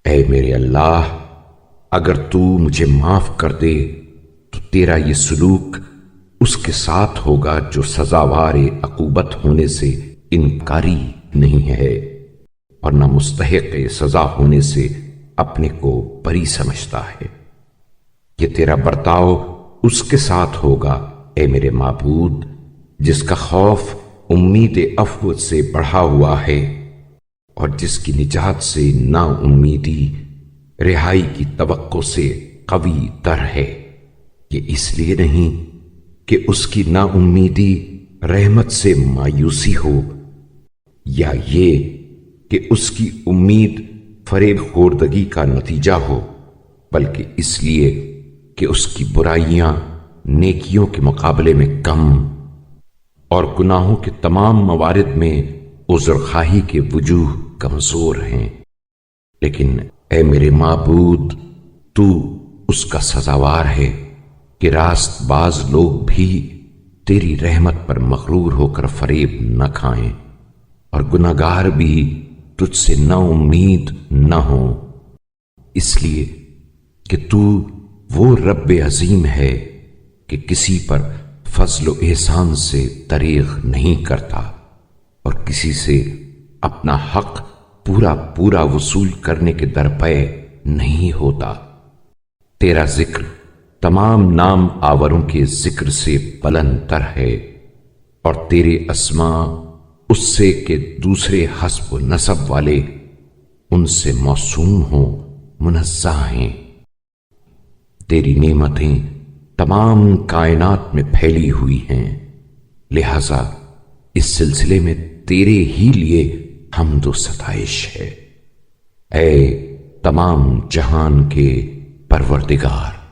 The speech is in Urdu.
اے میرے اللہ، اگر تو مجھے معاف کر دے تو تیرا یہ سلوک اس کے ساتھ ہوگا جو سزاوار عقوبت ہونے سے انکاری نہیں ہے اور نہ مستحق سزا ہونے سے اپنے کو بری سمجھتا ہے۔ یہ تیرا برتاؤ اس کے ساتھ ہوگا اے میرے معبود جس کا خوف امید عفو سے بڑھا ہوا ہے اور جس کی نجات سے نا امیدی رہائی کی توقع سے قوی تر ہے۔ یہ اس لیے نہیں کہ اس کی نا امیدی رحمت سے مایوسی ہو، یا یہ کہ اس کی امید فریب خوردگی کا نتیجہ ہو، بلکہ اس لیے کہ اس کی برائیاں نیکیوں کے مقابلے میں کم اور گناہوں کے تمام موارد میں عذر خواہی کے وجوہ کمزور ہیں۔ لیکن اے میرے معبود، تو اس کا سزاوار ہے کہ راست باز لوگ بھی تیری رحمت پر مغرور ہو کر فریب نہ کھائیں اور گناہگار بھی تجھ سے نا امید نہ ہوں، اس لیے کہ تو وہ رب عظیم ہے کہ کسی پر فضل و احسان سے دریغ نہیں کرتا اور کسی سے اپنا حق پورا پورا وصول کرنے کے درپے نہیں ہوتا۔ تیرا ذکر تمام نام آوروں کے ذکر سے بلند تر ہے اور تیرے اسماء اس سے کہ دوسرے حسب و نسب والے ان سے موسوم ہوں منزہ ہیں۔ تیری نعمتیں تمام کائنات میں پھیلی ہوئی ہیں، لہذا اس سلسلے میں تیرے ہی لیے حمد و ستائش ہے، اے تمام جہان کے پروردگار۔